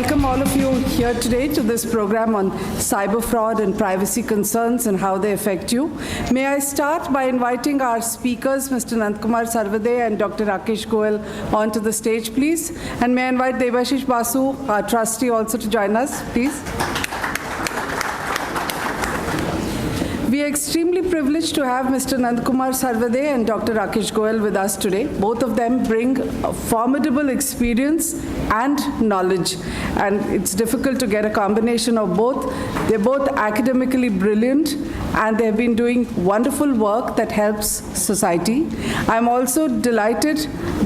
welcome all of you here today to this program on cyber fraud and privacy concerns and how they affect you. May I start by inviting our speakers, Mr. Nandkumar Saravade and Dr. Rakesh Goel, onto the stage, please. And may I invite Devashish Basu, our trustee, also to join us, please. We are extremely privileged to have Mr. Nandkumar Saravade and Dr. Rakesh Goel with us today. Both of them bring a formidable experience and knowledge, and it's difficult to get a combination of both. They're both academically brilliant, and they've been doing wonderful work that helps society. I'm also delighted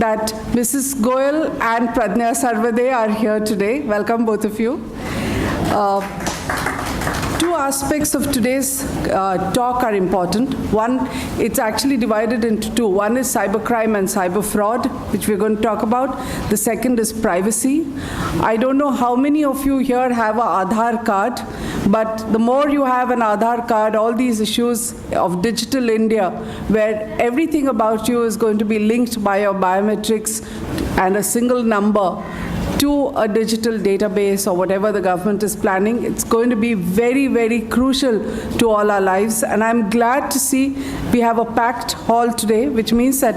that Mrs. Goel and Pradnya Saravade are here today. Welcome, both of you. Two aspects of today's talk are important. One, it's actually divided into two. One is cybercrime and cyber fraud, which we're going to talk about. The second is privacy. I don't know how many of you here have an Aadhaar card, but the more you have an Aadhaar card, all these issues of digital India, where everything about you is going to be linked by your biometrics and a single number to a digital database or whatever the government is planning, it's going to be very, very crucial to all our lives. And I'm glad to see we have a packed hall today, which means that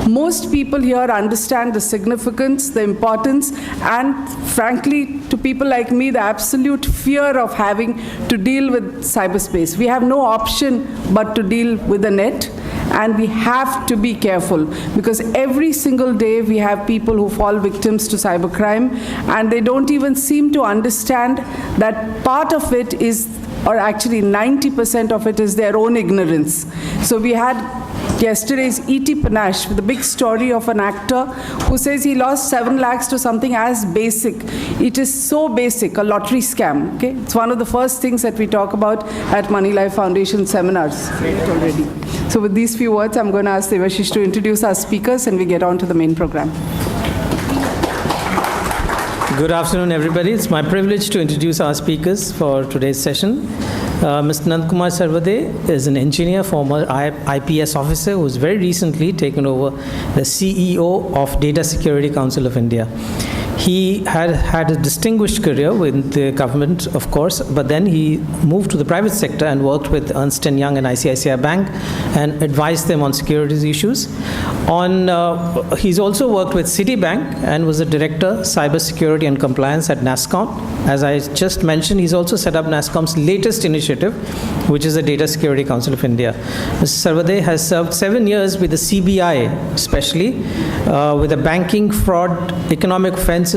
most people here understand the significance, the importance, and frankly, to people like me, the absolute fear of having to deal with cyberspace. We have no option but to deal with the net. And we have to be careful, because every single day we have people who fall victims to cybercrime, and they don't even seem to understand that part of it is, or actually 90% of it is their own ignorance. So we had yesterday's E.T. Panache with a big story of an actor who says he lost 7 lakhs to something as basic. It is so basic, a lottery scam. Okay? It's one of the first things that we talk about at Moneylife Foundation seminars already. So with these few words, I'm going to ask Devashish to introduce our speakers, and we get on to the main program. Good afternoon, everybody. It's my privilege to introduce our speakers for today's session. Mr. Nandkumar Saravade is an engineer, former IPS officer, who's very recently taken over the CEO of Data Security Council of India. He had a distinguished career with the government, of course, but then he moved to the private sector and worked with Ernst & Young and ICICI Bank and advised them on securities issues. He's also worked with Citibank and was a director, cybersecurity and compliance at NASSCOM. As I just mentioned, he's also set up NASSCOM's latest initiative, which is the Data Security Council of India. Mr. Saravade has served 7 years with the CBI, especially with the Banking, Fraud, Economic Offences,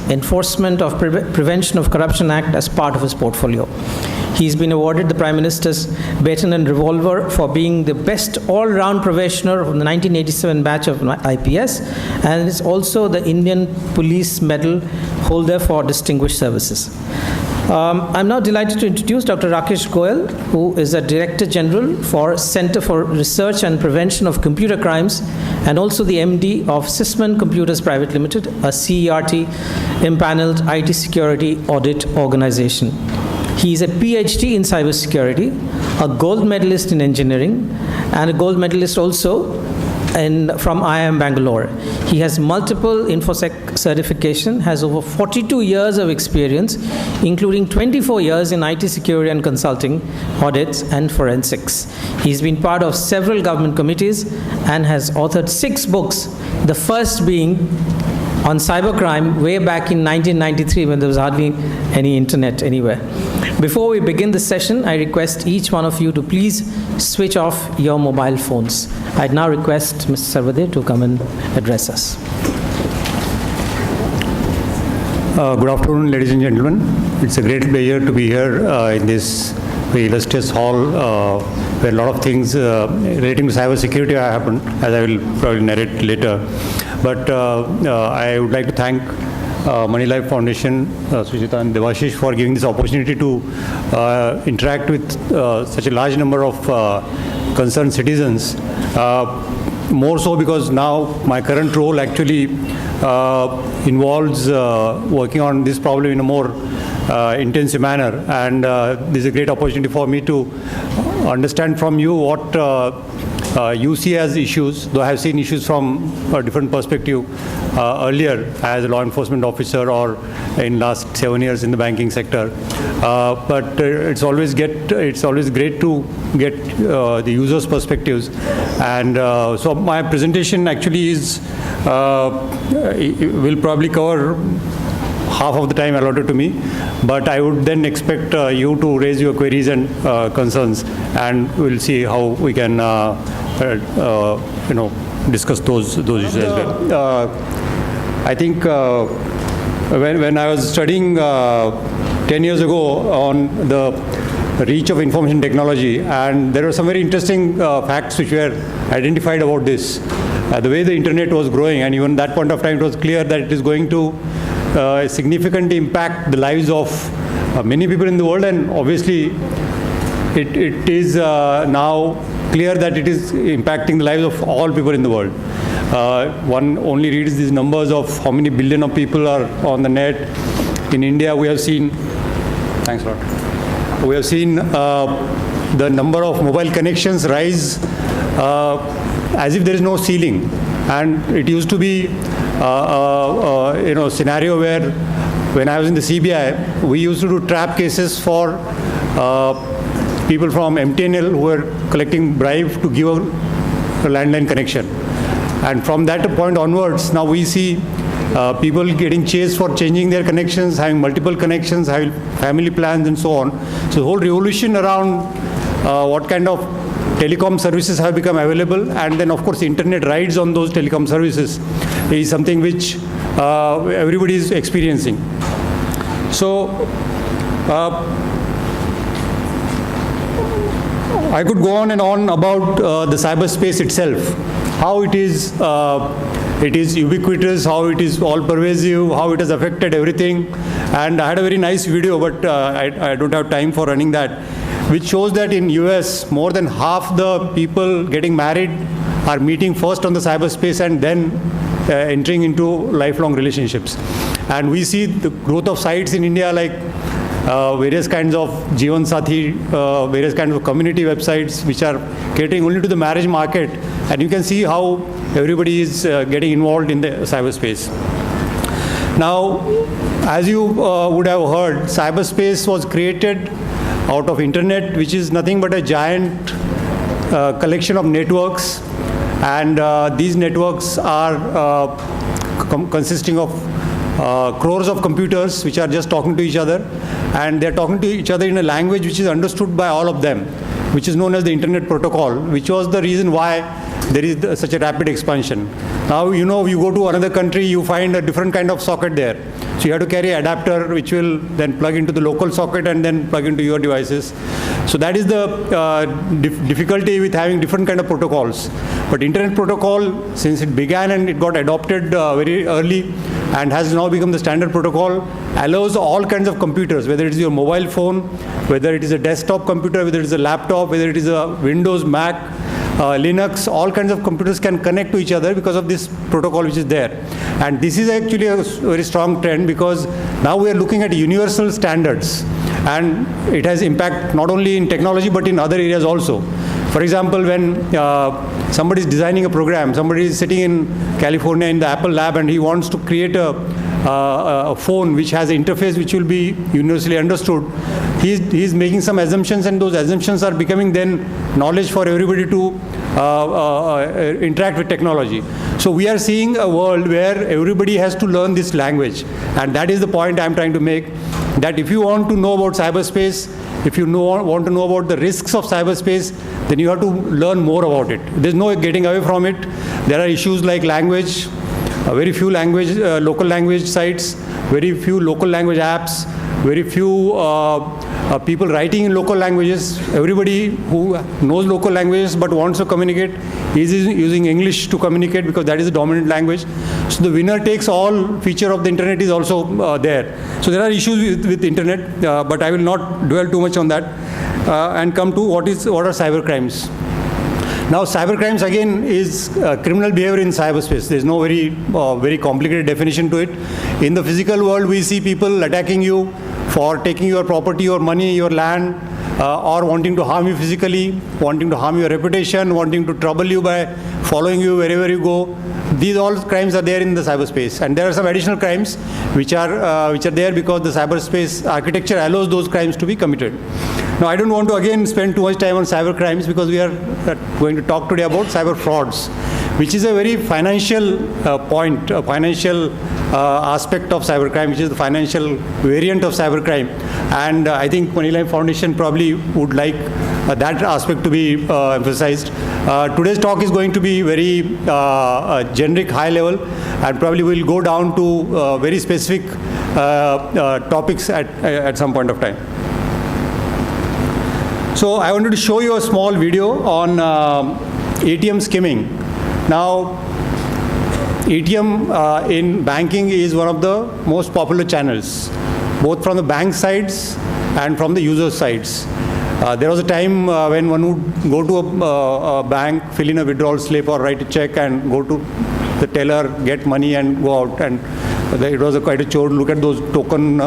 Enforcement of Prevention of Corruption Act as part of his portfolio. He's been awarded the Prime Minister's Baton and Revolver for being the best all-round professional from the 1987 batch of IPS, and is also the Indian Police Medal holder for distinguished services. I'm now delighted to introduce Dr. Rakesh Goel, who is the Director General for Center for Research and Prevention of Computer Crimes, and also the MD of Sysman Computers Private Limited, a CERT impaneled IT security audit organization. He is a PhD in cybersecurity, a gold medalist in engineering, and a gold medalist also from IIM Bangalore. He has multiple InfoSec certification, has over 42 years of experience, including 24 years in IT security and consulting, audits, and forensics. He's been part of several government committees and has authored 6 books, the first being on cybercrime way back in 1993 when there was hardly any internet anywhere. Before we begin the session, I request each one of you to please switch off your mobile phones. I'd now request Mr. Saravade to come and address us. Good afternoon, ladies and gentlemen. It's a great pleasure to be here in this very illustrious hall where a lot of things relating to cybersecurity have happened, as I will probably narrate later. But I would like to thank Moneylife Foundation, Sujita and Devashish, for giving this opportunity to interact with such a large number of concerned citizens. More so because now my current role actually involves working on this problem in a more intensive manner, and this is a great opportunity for me to understand from you what you see as issues, though I have seen issues from a different perspective earlier as a law enforcement officer or in last 7 years in the banking sector. But it's always great to get the users' perspectives. And so my presentation actually is will probably cover half of the time allotted to me, but I would then expect you to raise your queries and concerns, and we'll see how we can discuss those issues as well. I think when I was studying 10 years ago on the reach of information technology, and there were some very interesting facts which were identified about this. The way the internet was growing, and even that point of time it was clear that it is going to significantly impact the lives of many people in the world, and obviously it is now clear that it is impacting the lives of all people in the world. One only reads these numbers of how many billion of people are on the net. In India, we have seen, thanks a lot, we have seen the number of mobile connections rise as if there is no ceiling. And it used to be scenario where when I was in the CBI, we used to do trap cases for people from MTNL who were collecting bribe to give a landline connection. And from that point onwards, now we see people getting chased for changing their connections, having multiple connections, having family plans and so on. So the whole revolution around what kind of telecom services have become available, and then of course internet rides on those telecom services is something which everybody is experiencing. So I could go on and on about the cyberspace itself, how it is ubiquitous, how it is all pervasive, how it has affected everything. And I had a very nice video, but I don't have time for running that, which shows that in US, more than half the people getting married are meeting first on the cyberspace and then entering into lifelong relationships. And we see the growth of sites in India like various kinds of Jeevan Sathi, various kinds of community websites which are catering only to the marriage market. And you can see how everybody is getting involved in the cyberspace. Now, as you would have heard, cyberspace was created out of internet, which is nothing but a giant collection of networks. And these networks are consisting of crores of computers which are just talking to each other, and they're talking to each other in a language which is understood by all of them, which is known as the Internet Protocol, which was the reason why there is such a rapid expansion. Now, you go to another country, you find a different kind of socket there. So you have to carry an adapter which will then plug into the local socket and then plug into your devices. So that is the difficulty with having different kind of protocols. But Internet Protocol, since it began and it got adopted very early and has now become the standard protocol, allows all kinds of computers, whether it is your mobile phone, whether it is a desktop computer, whether it is a laptop, whether it is a Windows, Mac, Linux, all kinds of computers can connect to each other because of this protocol which is there. And this is actually a very strong trend, because now we are looking at universal standards, and it has impact not only in technology but in other areas also. For example, when somebody is designing a program, somebody is sitting in California in the Apple lab and he wants to create a phone which has an interface which will be universally understood, he's making some assumptions, and those assumptions are becoming then knowledge for everybody to interact with technology. So we are seeing a world where everybody has to learn this language, and that is the point I'm trying to make, that if you want to know about cyberspace, if you want to know about the risks of cyberspace, then you have to learn more about it. There's no getting away from it. There are issues like language, very few local language sites, very few local language apps, very few people writing in local languages. Everybody who knows local languages but wants to communicate is using English to communicate, because that is the dominant language. So the winner takes all feature of the internet is also there. So there are issues with internet, but I will not dwell too much on that, and come to what are cybercrimes. Now, cybercrimes again is criminal behavior in cyberspace. There's no very complicated definition to it. In the physical world, we see people attacking you for taking your property, your money, your land, or wanting to harm you physically, wanting to harm your reputation, wanting to trouble you by following you wherever you go. These all crimes are there in the cyberspace, and there are some additional crimes which are there because the cyberspace architecture allows those crimes to be committed. Now, I don't want to again spend too much time on cyber crimes because we are going to talk today about cyber frauds, which is a very financial point, a financial aspect of cybercrime, which is the financial variant of cybercrime. And I think Moneylife Foundation probably would like that aspect to be emphasized. Today's talk is going to be very generic, high level, and probably will go down to very specific topics at some point of time. So I wanted to show you a small video on ATM skimming. Now, ATM in banking is one of the most popular channels, both from the bank sides and from the user sides. There was a time when one would go to a bank, fill in a withdrawal slip or write a check and go to the teller, get money and go out. And it was quite a chore to look at those token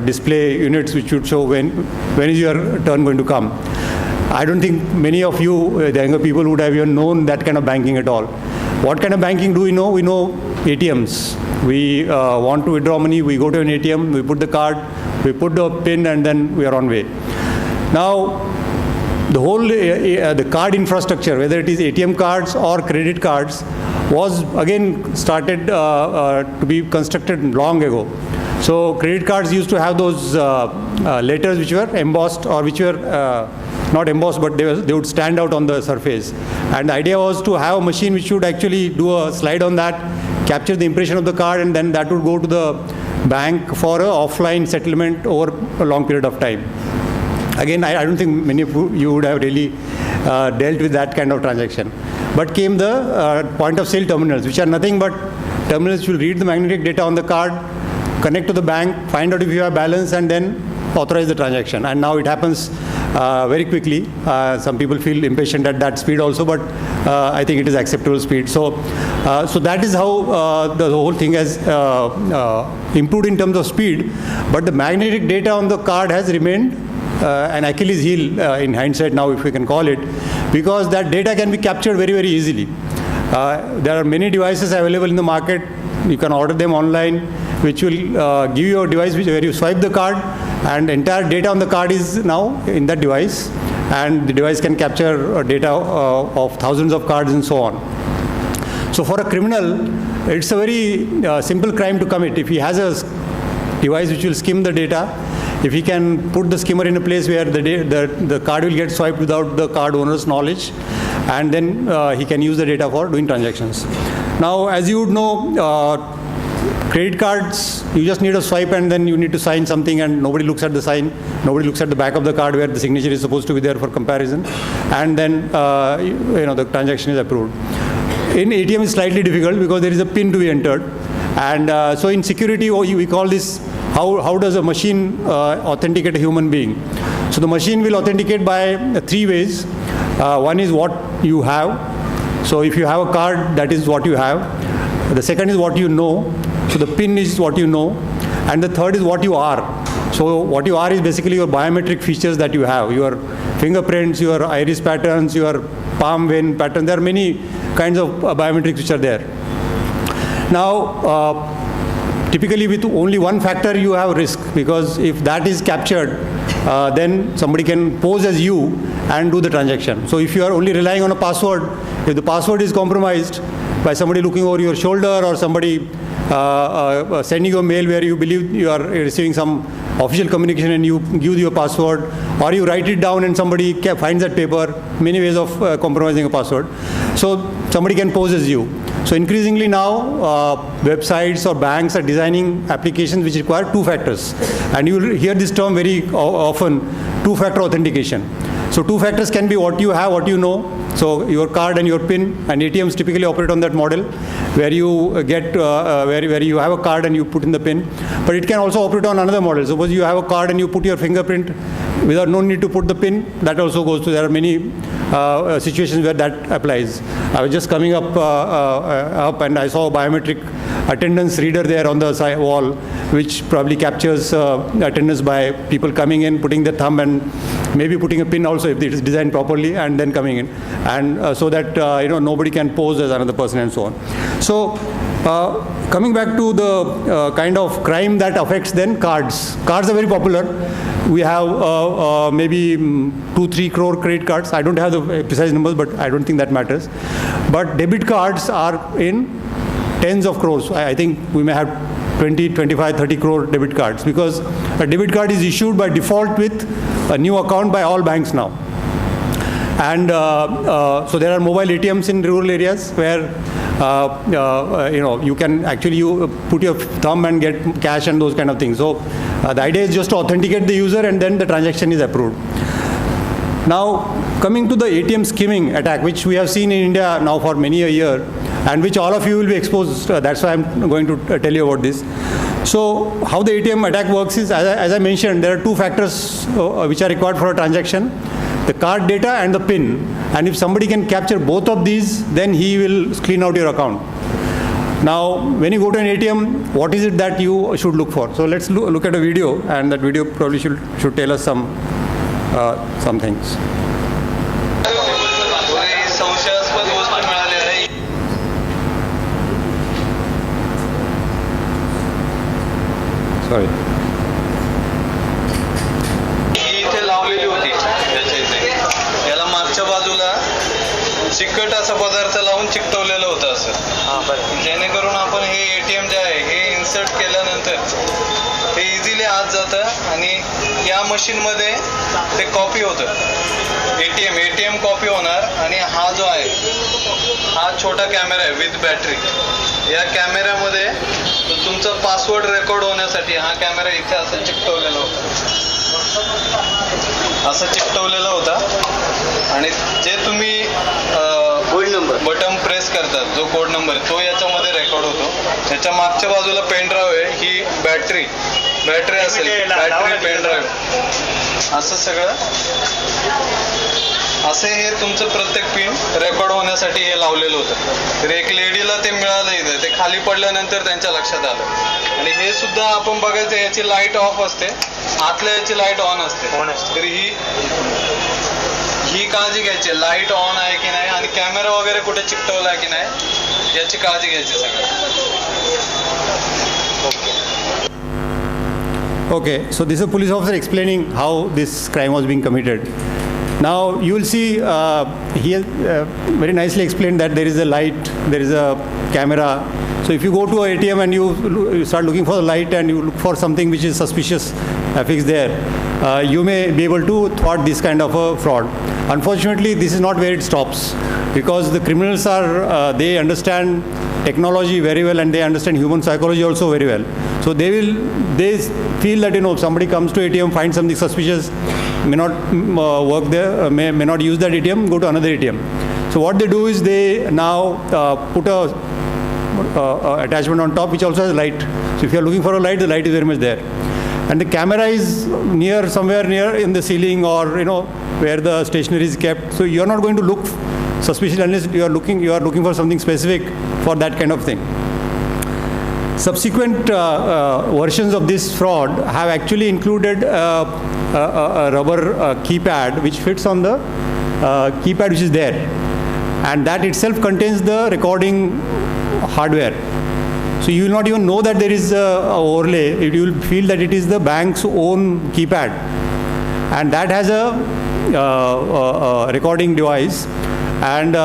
display units which would show when is your turn going to come. I don't think many of you, the younger people, would have even known that kind of banking at all. What kind of banking do we know? We know ATMs. We want to withdraw money, we go to an ATM, we put the card, we put the PIN, and then we are on way. Now, the whole the card infrastructure, whether it is ATM cards or credit cards, was again started to be constructed long ago. So credit cards used to have those letters which were embossed, or which were not embossed, but they would stand out on the surface. And the idea was to have a machine which would actually do a slide on that, capture the impression of the card, and then that would go to the bank for an offline settlement over a long period of time. Again, I don't think many of you would have really dealt with that kind of transaction. But came the point of sale terminals, which are nothing but terminals which will read the magnetic data on the card, connect to the bank, find out if you have balance, and then authorize the transaction. And now it happens very quickly. Some people feel impatient at that speed also, but I think it is acceptable speed. So that is how the whole thing has improved in terms of speed. But the magnetic data on the card has remained an Achilles heel in hindsight now, if we can call it, because that data can be captured very, very easily. There are many devices available in the market. You can order them online, which will give you a device where you swipe the card, and entire data on the card is now in that device, and the device can capture data of thousands of cards and so on. So for a criminal, it's a very simple crime to commit. If he has a device which will skim the data, if he can put the skimmer in a place where the card will get swiped without the card owner's knowledge, and then he can use the data for doing transactions. Now, as you would know, credit cards, you just need a swipe and then you need to sign something, and nobody looks at the sign, nobody looks at the back of the card where the signature is supposed to be there for comparison, and then the transaction is approved. In ATM it's slightly difficult because there is a PIN to be entered, and so in security we call this, how does a machine authenticate a human being? So the machine will authenticate by three ways. One is what you have. So if you have a card, that is what you have. The second is what you know. So the PIN is what you know. And the third is what you are. So what you are is basically your biometric features that you have. Your fingerprints, your iris patterns, your palm vein pattern. There are many kinds of biometrics which are there. Now, typically with only one factor you have risk, because if that is captured, then somebody can pose as you and do the transaction. So if you are only relying on a password, if the password is compromised by somebody looking over your shoulder, or somebody sending you a mail where you believe you are receiving some official communication and you give your password, or you write it down and somebody finds that paper, many ways of compromising a password. So somebody can pose as you. So increasingly now, websites or banks are designing applications which require two factors. And you will hear this term very often, two-factor authentication. So two factors can be what you have, what you know. So your card and your PIN, and ATMs typically operate on that model, where you get where you have a card and you put in the PIN. But it can also operate on another model. Suppose you have a card and you put your fingerprint without no need to put the PIN. That also goes to. There are many situations where that applies. I was just coming up and I saw a biometric attendance reader there on the wall, which probably captures attendance by people coming in, putting their thumb and maybe putting a pin also if it is designed properly, and then coming in, and so that nobody can pose as another person and so on. So coming back to the kind of crime that affects then cards. Cards are very popular. We have maybe 2-3 crore credit cards. I don't have the precise numbers, but I don't think that matters. But debit cards are in tens of crores. I think we may have 20, 25, 30 crore debit cards, because a debit card is issued by default with a new account by all banks now. And so there are mobile ATMs in rural areas where you can actually put your thumb and get cash and those kind of things. So the idea is just to authenticate the user, and then the transaction is approved. Now, coming to the ATM skimming attack, which we have seen in India now for many a year, and which all of you will be exposed. That's why I'm going to tell you about this. So how the ATM attack works is, as I mentioned, there are two factors which are required for a transaction: the card data and the PIN. And if somebody can capture both of these, then he will clean out your account. Now, when you go to an ATM, what is it that you should look for? So let's look at a video, and that video probably should tell us some things. Sorry. इथे लावलेली होती त्याच्या इथे, याला मागच्या बाजूला चिकट असा पदार्थ लावून चिकटवलेलं होतं असं, जेणेकरून आपण हे ATM जे आहे हे इन्सर्ट केल्यानंतर हे इझिली आत जातं आणि या मशीनमध्ये ते कॉपी होतं. ATM कॉपी होणार, आणि हा जो आहे हा छोटा कॅमेरा आहे विथ बॅटरी. या कॅमेऱ्यामध्ये तुमचा पासवर्ड रेकॉर्ड होण्यासाठी हा कॅमेरा इथे असं चिकटवलेला होता, आणि जे तुम्ही कोड नंबर बटन प्रेस करतात, जो कोड नंबर तो याच्यामध्ये रेकॉर्ड होतो. त्याच्या मागच्या बाजूला पेन ड्राईव्ह आहे, ही बॅटरी असेल, बॅटरी पेन ड्राईव्ह, असं सगळं असे हे तुमचं प्रत्येक पिन रेकॉर्ड होण्यासाठी हे लावलेलं होतं. तर एक लेडीला ते मिळालं इथं, ते खाली पडल्यानंतर त्यांच्या लक्षात आलं. आणि हे सुद्धा आपण बघायचं, याची लाईट ऑफ असते, आतल्या याची लाईट ऑन असते. तर ही काळजी घ्यायची, लाईट ऑन आहे की नाही, आणि कॅमेरा वगैरे कुठे चिकटवला आहे की नाही, याची काळजी घ्यायची सगळं. Okay, so this is a police officer explaining how this crime was being committed. Now you will see he has very nicely explained that there is a light, there is a camera. So if you go to an ATM and you start looking for the light and you look for something which is suspicious affixed there, you may be able to thwart this kind of a fraud. Unfortunately, this is not where it stops, because the criminals they understand technology very well, and they understand human psychology also very well. So they feel that somebody comes to ATM, finds something suspicious, may not work there, may not use that ATM, go to another ATM. So what they do is they now put a attachment on top which also has light. So if you are looking for a light, the light is very much there, and the camera is somewhere near in the ceiling, or where the stationery is kept. So you are not going to look suspicious unless you are looking for something specific for that kind of thing. Subsequent versions of this fraud have actually included a rubber keypad which fits on the keypad which is there, and that itself contains the recording hardware. So you will not even know that there is a overlay. You will feel that it is the bank's own keypad, and that has a recording device. And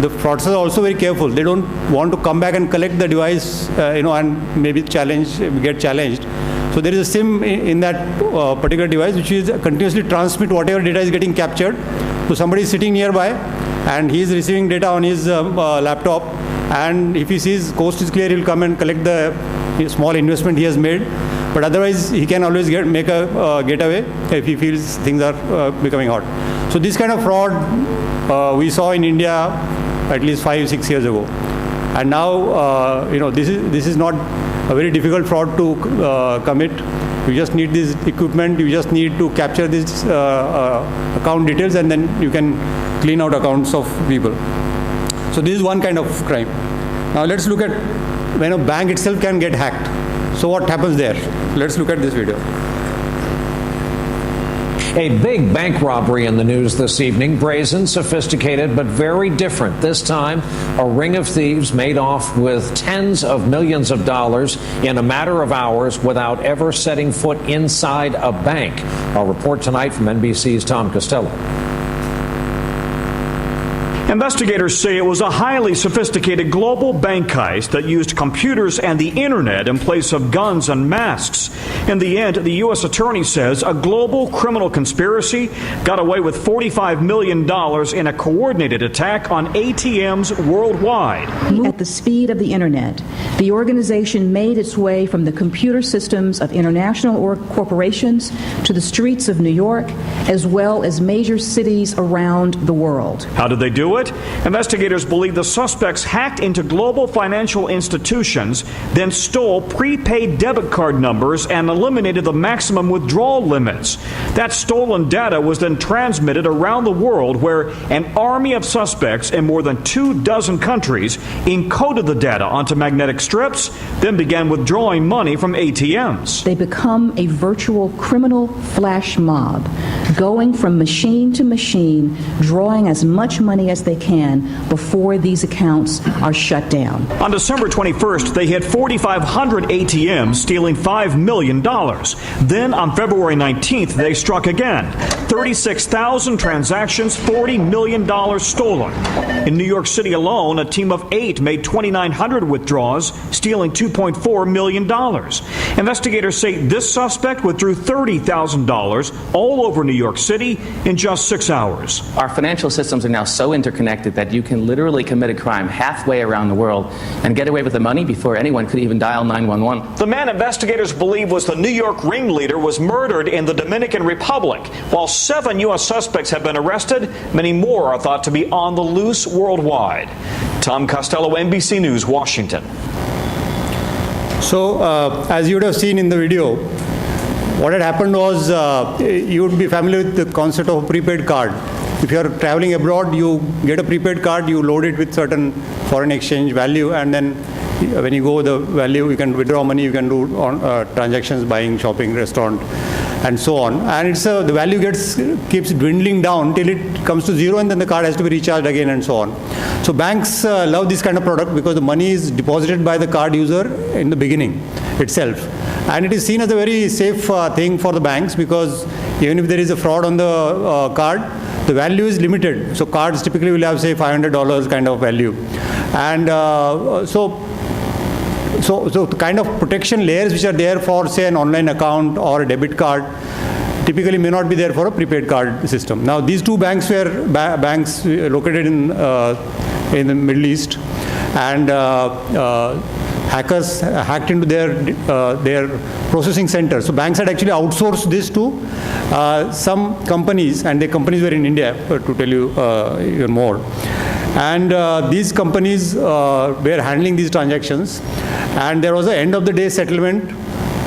the fraudsters are also very careful. They don't want to come back and collect the device, and maybe get challenged. So there is a SIM in that particular device which is continuously transmit whatever data is getting captured. So somebody is sitting nearby and he is receiving data on his laptop, and if he sees coast is clear, he will come and collect the small investment he has made. But otherwise, he can always make a getaway if he feels things are becoming hot. So this kind of fraud we saw in India at least 5-6 years ago, and now this is not a very difficult fraud to commit. You just need this equipment. You just need to capture this account details, and then you can clean out accounts of people. So this is one kind of crime. Now let's look at when a bank itself can get hacked. So what happens there? Let's look at this video. A big bank robbery in the news this evening. Brazen, sophisticated, but very different. This time, a ring of thieves made off with tens of millions of dollars in a matter of hours without ever setting foot inside a bank. Our report tonight from NBC's Tom Costello. Investigators say it was a highly sophisticated global bank heist that used computers and the internet in place of guns and masks. In the end, the U.S. attorney says a global criminal conspiracy got away with $45 million in a coordinated attack on ATMs worldwide. At the speed of the internet, the organization made its way from the computer systems of international corporations to the streets of New York, as well as major cities around the world. How did they do it? Investigators believe the suspects hacked into global financial institutions, then stole prepaid debit card numbers and eliminated the maximum withdrawal limits. That stolen data was then transmitted around the world, where an army of suspects in more than 24 countries encoded the data onto magnetic strips, then began withdrawing money from ATMs. They become a virtual criminal flash mob, going from machine to machine, drawing as much money as they can before these accounts are shut down. On December 21st, they hit 4,500 ATMs, stealing $5 million. Then on February 19th, they struck again. 36,000 transactions, $40 million stolen. In New York City alone, a team of 8 made 2,900 withdrawals, stealing $2.4 million. Investigators say this suspect withdrew $30,000 all over New York City in just 6 hours. Our financial systems are now so interconnected that you can literally commit a crime halfway around the world and get away with the money before anyone could even dial 911. The man investigators believe was the New York ringleader was murdered in the Dominican Republic. While 7 U.S. suspects have been arrested, many more are thought to be on the loose worldwide. Tom Costello, NBC News, Washington. So, as you would have seen in the video, what had happened was you would be familiar with the concept of a prepaid card. If you are traveling abroad, you get a prepaid card, you load it with certain foreign exchange value, and then when you go the value, you can withdraw money, you can do on, transactions, buying, shopping, restaurant, and so on. And it's the value keeps dwindling down till it comes to zero, and then the card has to be recharged again, and so on. So banks love this kind of product because the money is deposited by the card user in the beginning itself. And it is seen as a very safe thing for the banks, because even if there is a fraud on the card, the value is limited. So cards typically will have, say, $500 kind of value. And so the kind of protection layers which are there for, say, an online account or a debit card typically may not be there for a prepaid card system. Now, these two banks were banks located in the Middle East, and hackers hacked into their processing center. So banks had actually outsourced this to some companies, and the companies were in India, to tell you even more. And these companies were handling these transactions, and there was an end of the day settlement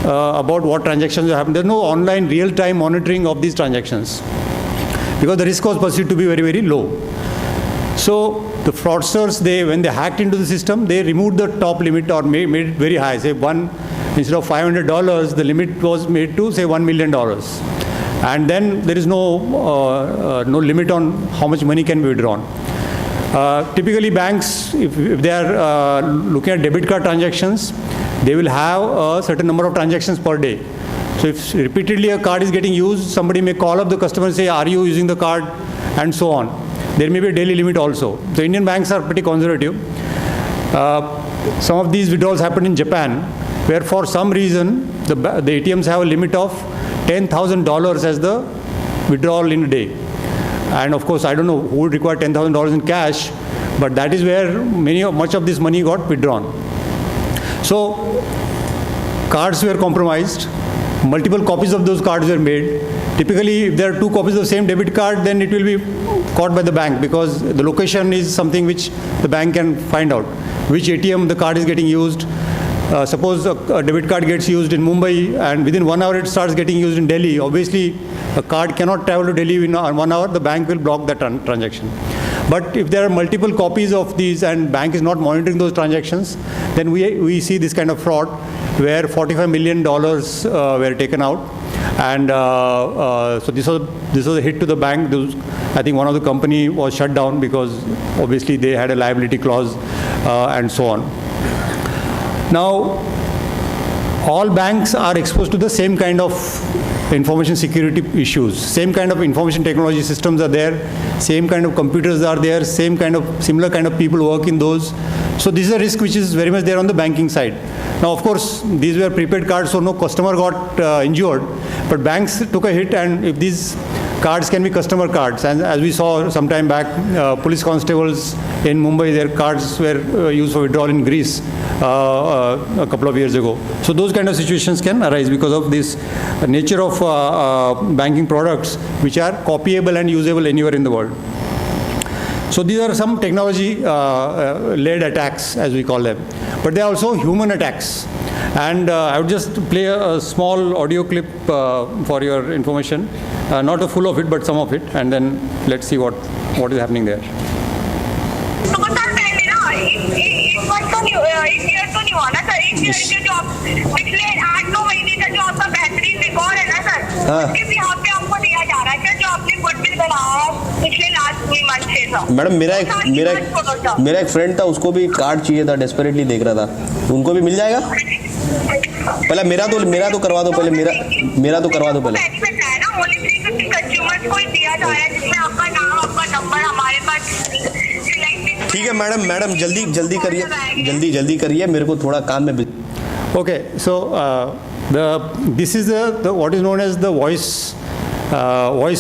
about what transactions happened. There's no online real-time monitoring of these transactions because the risk was perceived to be very, very low. So the fraudsters, when they hacked into the system, they removed the top limit or made it very high. Say instead of $500, the limit was made to, say, $1 million. And then there is no limit on how much money can be withdrawn. Typically banks, if they are looking at debit card transactions, they will have a certain number of transactions per day. So if repeatedly a card is getting used, somebody may call up the customer and say, are you using the card, and so on. There may be a daily limit also. The Indian banks are pretty conservative. Some of these withdrawals happened in Japan, where for some reason the ATMs have a limit of $10,000 as the withdrawal in a day. And of course, I don't know who would require $10,000 in cash, but that is where much of this money got withdrawn. So cards were compromised. Multiple copies of those cards were made. Typically, if there are 2 copies of the same debit card, then it will be caught by the bank, because the location is something which the bank can find out. Which ATM the card is getting used. Suppose a debit card gets used in Mumbai, and within 1 hour it starts getting used in Delhi. Obviously, a card cannot travel to Delhi in 1 hour. The bank will block that transaction. But if there are multiple copies of these and bank is not monitoring those transactions, then we see this kind of fraud where $45 million were taken out. And so this was a hit to the bank. I think one of the company was shut down because obviously they had a liability clause and so on. Now, all banks are exposed to the same kind of information security issues. Same kind of information technology systems are there, same kind of computers are there, similar kind of people work in those. So this is a risk which is very much there on the banking side. Now, of course, these were prepaid cards, so no customer got injured, but banks took a hit, and if these cards can be customer cards, and as we saw some time back, police constables in Mumbai, their cards were used for withdrawal in Greece a couple of years ago. So those kind of situations can arise because of this nature of banking products which are copyable and usable anywhere in the world. So these are some technology-led attacks, as we call them. But they are also human attacks. And I would just play a small audio clip for your information. Not a full of it, but some of it. And then let's see what is happening there. Madam मेरा एक friend था, उसको भी card चाहिए था, desperately देख रहा था, उनको भी मिल जाएगा? पहले मेरा तो करवा दो, पहले मेरा तो करवा दो पहले। ठीक है मैडम जल्दी करिए, मेरे को थोड़ा काम में। Okay, so this is the what is known as the voice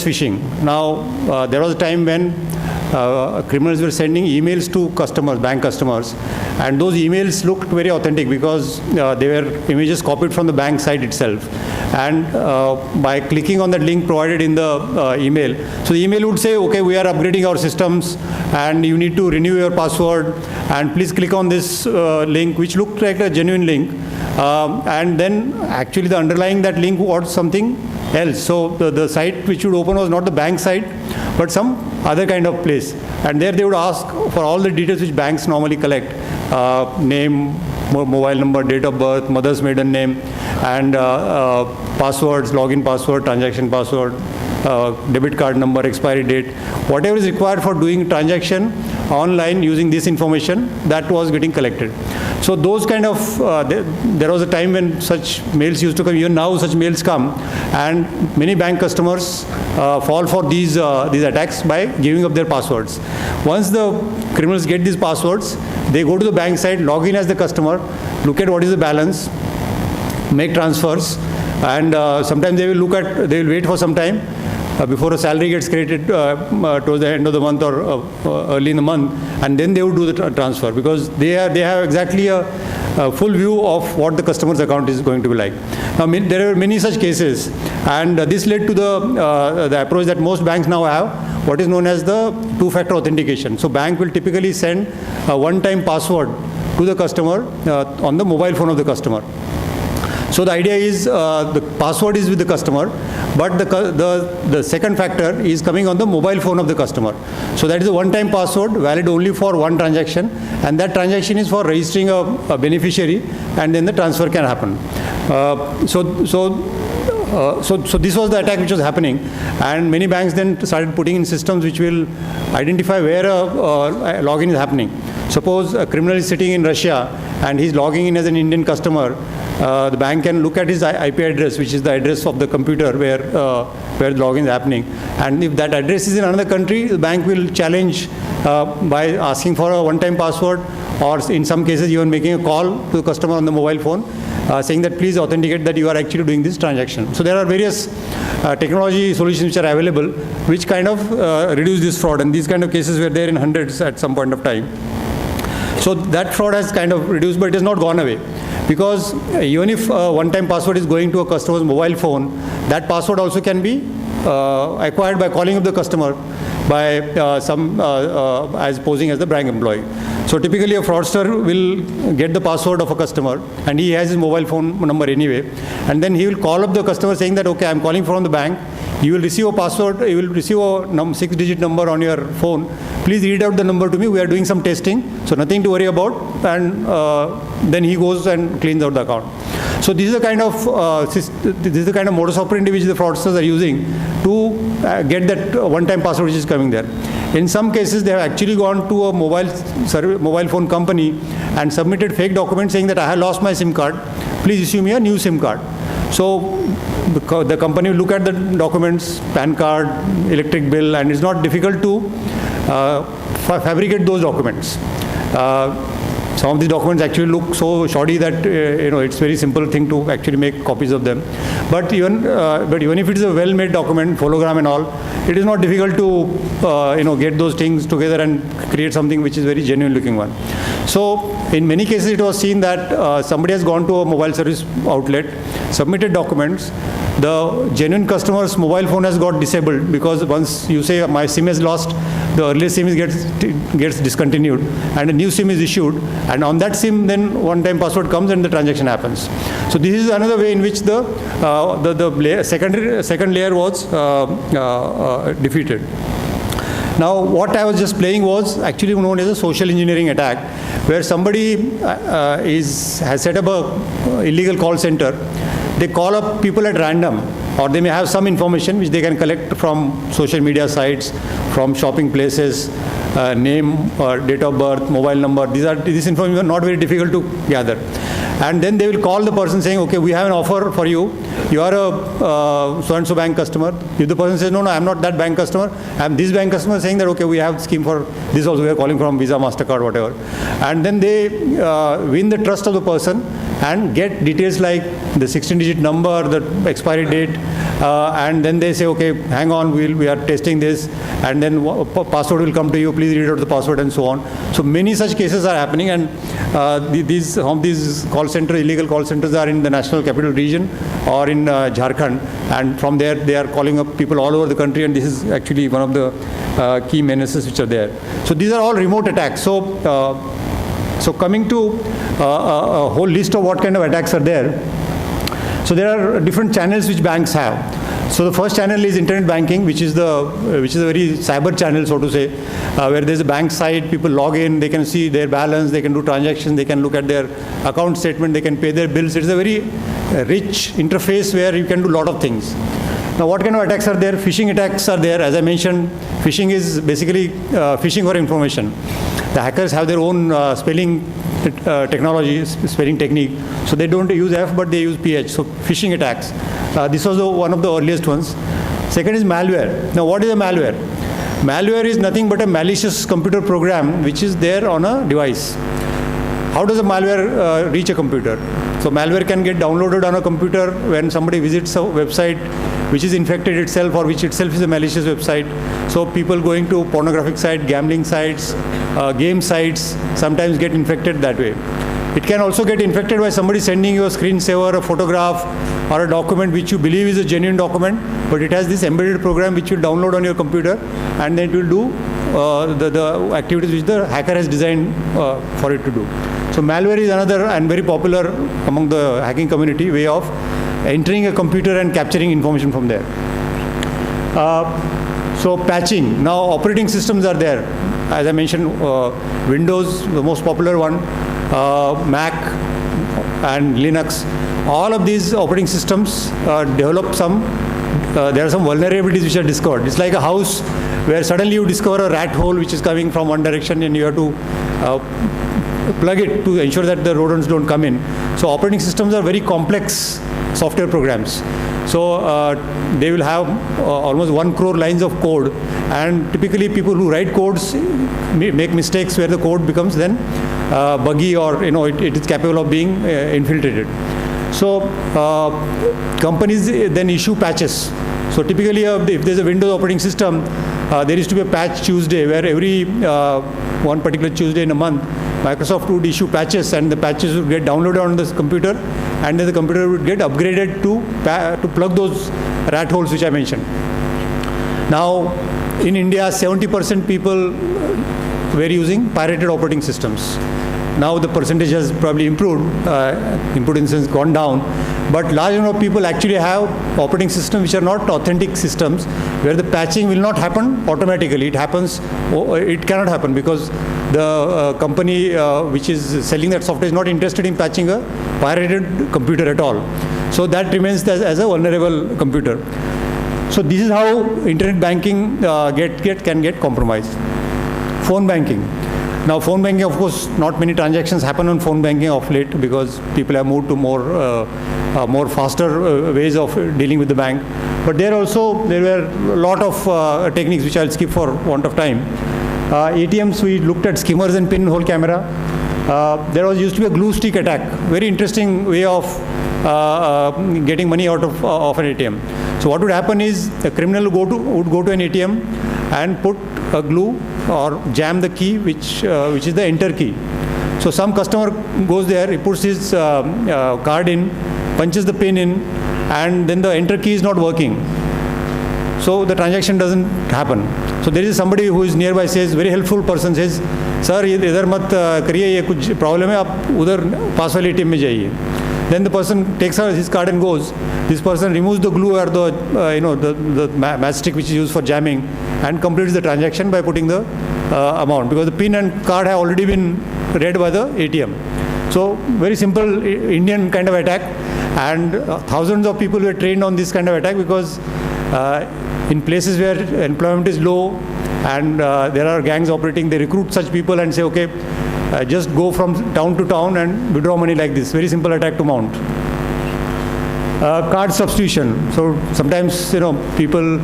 phishing. Now there was a time when criminals were sending emails to customers, bank customers, and those emails looked very authentic because they were images copied from the bank site itself. And by clicking on that link provided in the email, so the email would say, okay, we are upgrading our systems and you need to renew your password and please click on this link, which looked like a genuine link. And then actually the underlying that link was something else. So the site which would open was not the bank site, but some other kind of place. And there they would ask for all the details which banks normally collect. Name, mobile number, date of birth, mother's maiden name, and passwords, login password, transaction password, debit card number, expiry date, whatever is required for doing transaction online using this information, that was getting collected. So those kind of, there was a time when such mails used to come. Even now such mails come, and many bank customers fall for these attacks by giving up their passwords. Once the criminals get these passwords, they go to the bank site, log in as the customer, look at what is the balance, make transfers, and sometimes they will wait for some time before a salary gets credited towards the end of the month or early in the month, and then they would do the transfer because they have exactly a full view of what the customer's account is going to be like. Now, there are many such cases, and this led to the approach that most banks now have, what is known as the two-factor authentication. So bank will typically send a one-time password to the customer on the mobile phone of the customer. So the idea is the password is with the customer, but the second factor is coming on the mobile phone of the customer. So that is a one-time password valid only for one transaction, and that transaction is for registering a beneficiary, and then the transfer can happen. So this was the attack which was happening, and many banks then started putting in systems which will identify where a login is happening. Suppose a criminal is sitting in Russia and he's logging in as an Indian customer. The bank can look at his IP address, which is the address of the computer where the login is happening. And if that address is in another country, the bank will challenge by asking for a one-time password, or in some cases even making a call to the customer on the mobile phone, saying that please authenticate that you are actually doing this transaction. So there are various technology solutions which are available, which kind of reduce this fraud. And these kind of cases were there in hundreds at some point of time. So that fraud has kind of reduced, but it has not gone away. Because even if a one-time password is going to a customer's mobile phone, that password also can be acquired by calling up the customer by as posing as the bank employee. So typically a fraudster will get the password of a customer, and he has his mobile phone number anyway, and then he will call up the customer saying that, okay, I'm calling from the bank, you will receive a password, you will receive a 6-digit number on your phone, please read out the number to me, we are doing some testing, so nothing to worry about, and then he goes and cleans out the account. So this is the kind of modus operandi which the fraudsters are using to get that one-time password which is coming there. In some cases, they have actually gone to a mobile phone company and submitted fake documents saying that I have lost my SIM card. Please issue me a new SIM card. So the company will look at the documents, PAN card, electric bill, and it's not difficult to fabricate those documents. Some of the documents actually look so shoddy that it's very simple thing to actually make copies of them. But even if it is a well-made document, hologram and all, it is not difficult to get those things together and create something which is very genuine-looking one. So in many cases, it was seen that somebody has gone to a mobile service outlet, submitted documents. The genuine customer's mobile phone has got disabled because once you say my SIM is lost, the earlier SIM gets discontinued and a new SIM is issued, and on that SIM then one-time password comes and the transaction happens. So this is another way in which the second layer was defeated. Now, what I was just playing was actually known as a social engineering attack, where somebody has set up a illegal call center. They call up people at random, or they may have some information which they can collect from social media sites, from shopping places, name, date of birth, mobile number. This information is not very difficult to gather. And then they will call the person saying, okay, we have an offer for you. You are a so-and-so bank customer. If the person says, no, I'm not that bank customer, I'm this bank customer, saying that, okay, we have scheme for this also, we are calling from Visa, MasterCard, whatever. And then they win the trust of the person and get details like the 16-digit number, the expiry date, and then they say, okay, hang on, we are testing this, and then password will come to you, please read out the password, and so on. So many such cases are happening, and these illegal call centers are in the National Capital Region or in Jharkhand, and from there they are calling up people all over the country, and this is actually one of the key menaces which are there. So these are all remote attacks. So coming to a whole list of what kind of attacks are there. So there are different channels which banks have. So the first channel is internet banking, which is a very cyber channel, so to say, where there's a bank site, people log in, they can see their balance, they can do transactions, they can look at their account statement, they can pay their bills. It's a very rich interface where you can do a lot of things. Now, what kind of attacks are there? Phishing attacks are there. As I mentioned, phishing is basically phishing for information. The hackers have their own spelling technology, spelling technique. So they don't use F, but they use PH. So phishing attacks. This was one of the earliest ones. Second is malware. Now, what is a malware? Malware is nothing but a malicious computer program which is there on a device. How does a malware reach a computer? So malware can get downloaded on a computer when somebody visits a website which is infected itself or which itself is a malicious website. So people going to pornographic sites, gambling sites, game sites sometimes get infected that way. It can also get infected by somebody sending you a screensaver, a photograph, or a document which you believe is a genuine document, but it has this embedded program which you download on your computer, and then it will do the activities which the hacker has designed for it to do. So malware is another and very popular among the hacking community way of entering a computer and capturing information from there. So patching. Now operating systems are there. As I mentioned, Windows, the most popular one, Mac and Linux. All of these operating systems develop there are some vulnerabilities which are discovered. It's like a house where suddenly you discover a rat hole which is coming from one direction and you have to plug it to ensure that the rodents don't come in. So operating systems are very complex software programs. So they will have almost 1 crore lines of code, and typically people who write codes make mistakes where the code becomes then buggy, or it is capable of being infiltrated. So companies then issue patches. So typically if there's a Windows operating system, there is to be a patch Tuesday where every one particular Tuesday in a month Microsoft would issue patches, and the patches would get downloaded on this computer, and then the computer would get upgraded to plug those rat holes which I mentioned. Now, in India, 70% people were using pirated operating systems. Now the percentage has probably improved in the sense gone down. But large number of people actually have operating systems which are not authentic systems, where the patching will not happen automatically. It cannot happen because the company which is selling that software is not interested in patching a pirated computer at all. So that remains as a vulnerable computer. So this is how internet banking can get compromised. Phone banking. Now phone banking, of course, not many transactions happen on phone banking of late because people have moved to more faster ways of dealing with the bank. But there were a lot of techniques which I'll skip for want of time. ATMs, we looked at skimmers and pinhole camera. There used to be a glue stick attack. Very interesting way of getting money out of an ATM. So what would happen is a criminal would go to an ATM and put a glue or jam the key, which is the enter key. So some customer goes there, he puts his card in, punches the pin in, and then the enter key is not working. So the transaction doesn't happen. So there is somebody who is nearby, says, very helpful person says, sir, इधर मत करिए, ये कुछ problem है, आप उधर पास वाले ATM में जाइए. Then the person takes his card and goes. This person removes the glue or the matchstick which is used for jamming and completes the transaction by putting the amount, because the pin and card have already been read by the ATM. So very simple Indian kind of attack, and thousands of people were trained on this kind of attack because in places where employment is low and there are gangs operating, they recruit such people and say, okay, just go from town to town and withdraw money like this. Very simple attack to mount. Card substitution. So sometimes, people,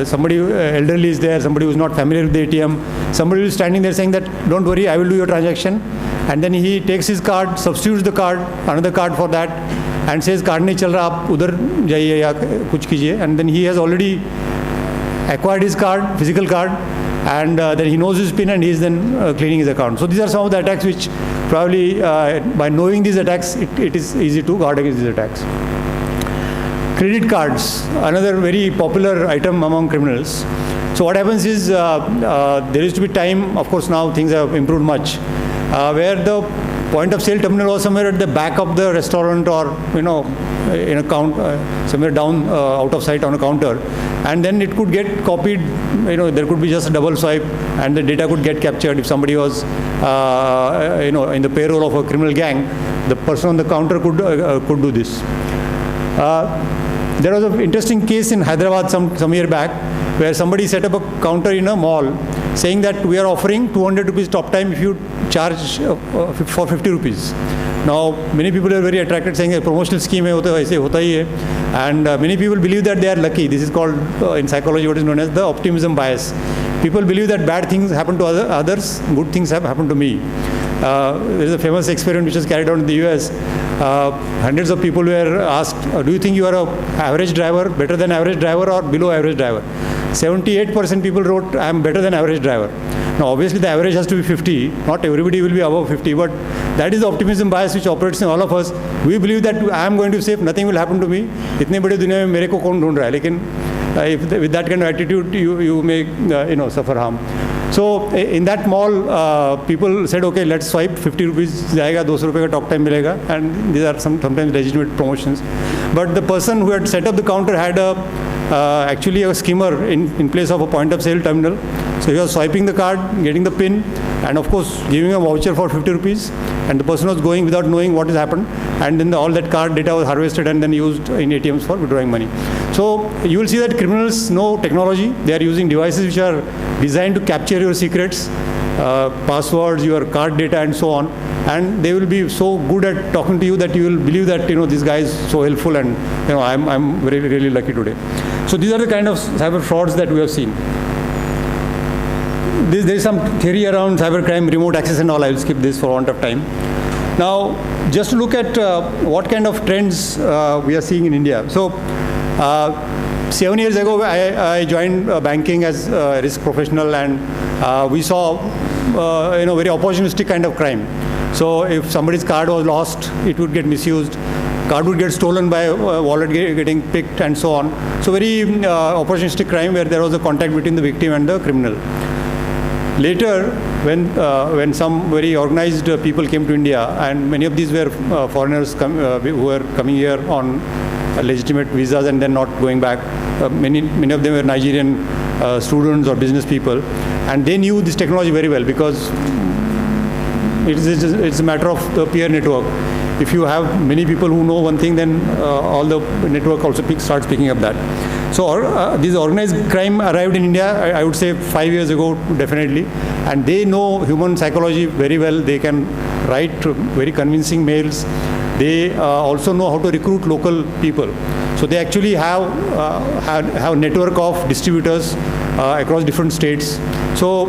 somebody elderly is there, somebody who is not familiar with the ATM, somebody who is standing there saying that, don't worry, I will do your transaction. And then he takes his card, substitutes the card, another card for that, and says, card nahi chal raha, aap udhar jaiye ya kuch kijiye. And then he has already acquired his card, physical card, and then he knows his PIN and he is then cleaning his account. So these are some of the attacks which probably by knowing these attacks, it is easy to guard against these attacks. Credit cards, another very popular item among criminals. So what happens is there used to be time, of course now things have improved much, where the point of sale terminal was somewhere at the back of the restaurant or in a somewhere down out of sight on a counter, and then it could get copied. There could be just a double swipe and the data could get captured. If somebody was in the payroll of a criminal gang, the person on the counter could do this. There was an interesting case in Hyderabad some year back where somebody set up a counter in a mall saying that we are offering 200 rupees top time if you charge for 50 rupees. Now, many people are very attracted, saying a promotional scheme hai, aise hota hi hai. And many people believe that they are lucky. This is called, in psychology, what is known as the optimism bias. People believe that bad things happen to others, good things have happened to me. There is a famous experiment which was carried out in the US. Hundreds of people were asked, do you think you are an average driver, better than average driver, or below average driver? 78% people wrote, I am better than average driver. Now, obviously, the average has to be 50. Not everybody will be above 50, but that is the optimism bias which operates in all of us. We believe that I am going to say nothing will happen to me. इतने बड़े दुनिया में मेरे को कौन ढूंढ रहा है? लेकिन with that kind of attitude, you may suffer harm. So in that mall, people said, okay, let's swipe, 50 rupees जाएगा, 200 रुपये का talk time मिलेगा, and these are sometimes legitimate promotions. But the person who had set up the counter had actually a skimmer in place of a point of sale terminal. So he was swiping the card, getting the PIN, and of course giving a voucher for 50 rupees. And the person was going without knowing what has happened. And then all that card data was harvested and then used in ATMs for withdrawing money. So you will see that criminals know technology. They are using devices which are designed to capture your secrets, passwords, your card data, and so on. And they will be so good at talking to you that you will believe that this guy is so helpful, and I'm very really lucky today. So these are the kind of cyber frauds that we have seen. There is some theory around cybercrime, remote access and all. I will skip this for want of time. Now, just to look at what kind of trends we are seeing in India. So 7 years ago, I joined banking as a risk professional, and we saw very opportunistic kind of crime. So if somebody's card was lost, it would get misused. Card would get stolen by wallet getting picked, and so on. So very opportunistic crime where there was a contact between the victim and the criminal. Later, when some very organized people came to India, and many of these were foreigners who were coming here on legitimate visas and then not going back. Many of them were Nigerian students or business people, and they knew this technology very well because it's a matter of the peer network. If you have many people who know one thing, then all the network also starts picking up that. So this organized crime arrived in India, I would say 5 years ago, definitely. And they know human psychology very well. They can write very convincing mails. They also know how to recruit local people. So they actually have a network of distributors across different states. So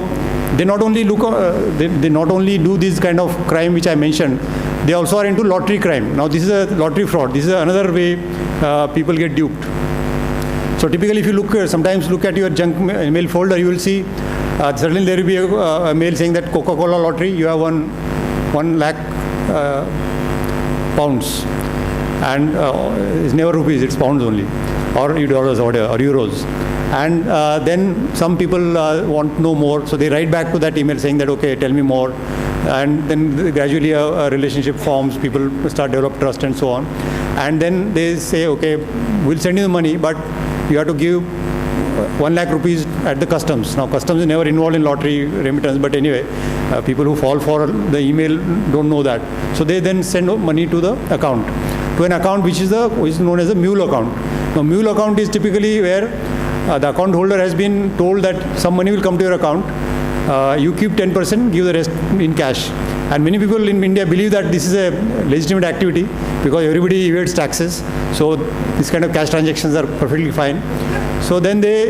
they not only they not only do this kind of crime which I mentioned, they also are into lottery crime. Now this is a lottery fraud. This is another way people get duped. So typically, if you sometimes look at your junk mail folder, you will see certainly there will be a mail saying that Coca-Cola lottery, you have won 1 lakh pounds, and it's never rupees, it's pounds only, or dollars or whatever, or euros. And then some people want to know more, so they write back to that email saying that, okay, tell me more. And then gradually a relationship forms, people start develop trust and so on. And then they say, okay, we'll send you the money, but you have to give 1 lakh rupees at the customs. Now, customs is never involved in lottery remittance, but anyway, people who fall for the email don't know that. So they then send money to the account, to an account which is known as a mule account. Now, mule account is typically where the account holder has been told that some money will come to your account. You keep 10%, give the rest in cash. And many people in India believe that this is a legitimate activity because everybody evades taxes. So this kind of cash transactions are perfectly fine. So then they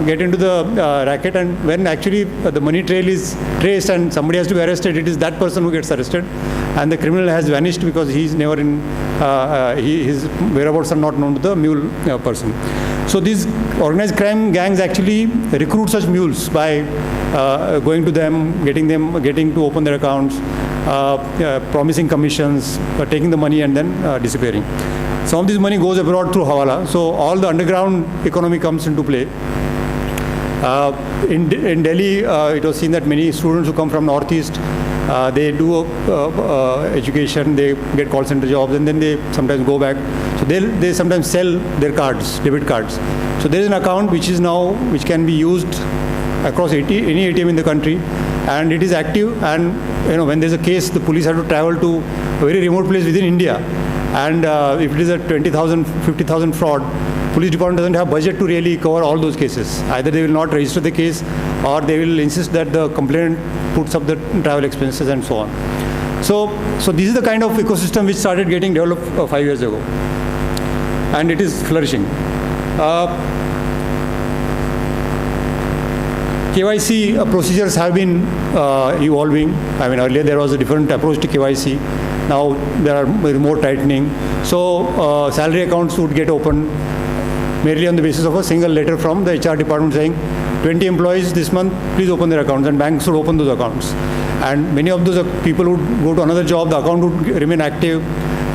get into the racket, and when actually the money trail is traced and somebody has to be arrested, it is that person who gets arrested, and the criminal has vanished because he's never in, his whereabouts are not known to the mule person. So these organized crime gangs actually recruit such mules by going to them, getting to open their accounts, promising commissions, taking the money and then disappearing. Some of this money goes abroad through Hawala, so all the underground economy comes into play. In Delhi, it was seen that many students who come from Northeast, they do education, they get call center jobs, and then they sometimes go back. So they sometimes sell their cards, debit cards. So there is an account which can be used across any ATM in the country, and it is active. And when there's a case, the police have to travel to a very remote place within India. And if it is a 20,000, 50,000 fraud, police department doesn't have budget to really cover all those cases. Either they will not register the case, or they will insist that the complainant puts up the travel expenses and so on. So this is the kind of ecosystem which started getting developed 5 years ago, and it is flourishing. KYC procedures have been evolving. I mean, earlier there was a different approach to KYC. Now there are more tightening. So salary accounts would get opened merely on the basis of a single letter from the HR department saying 20 employees this month, please open their accounts, and banks would open those accounts. And many of those people would go to another job, the account would remain active,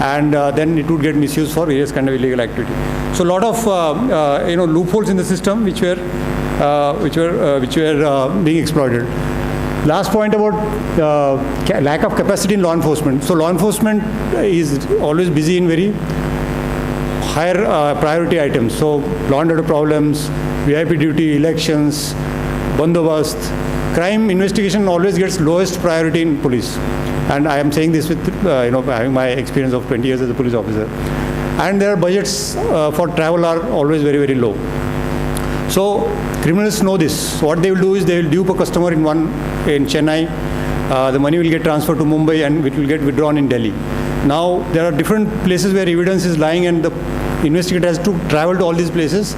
and then it would get misused for various kind of illegal activity. So a lot of loopholes in the system which were being exploited. Last point about lack of capacity in law enforcement. So law enforcement is always busy in very higher priority items. So law and order problems, VIP duty, elections, bandobast. Crime investigation always gets lowest priority in police. And I am saying this with having my experience of 20 years as a police officer. And their budgets for travel are always very, very low. So criminals know this. What they will do is they will dupe a customer in Chennai. The money will get transferred to Mumbai and it will get withdrawn in Delhi. Now there are different places where evidence is lying, and the investigator has to travel to all these places,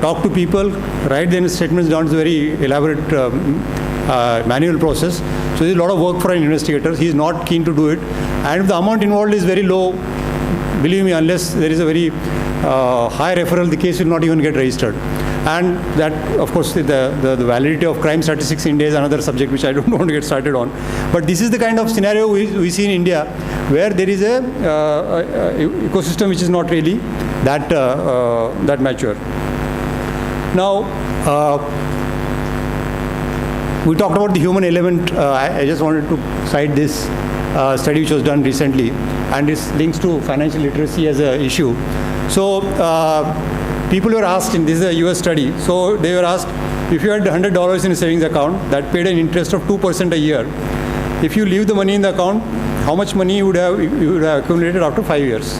talk to people, write their statements down. It's a very elaborate manual process. So there's a lot of work for an investigator. He is not keen to do it. And if the amount involved is very low, believe me, unless there is a very high referral, the case will not even get registered. And that, of course, the validity of crime statistics in India is another subject which I don't want to get started on. But this is the kind of scenario we see in India, where there is a ecosystem which is not really that mature. Now, we talked about the human element. I just wanted to cite this study which was done recently, and this links to financial literacy as an issue. So people were asked, this is a US study, so they were asked, if you had $100 in a savings account that paid an interest of 2% a year, if you leave the money in the account, how much money you would have accumulated after 5 years?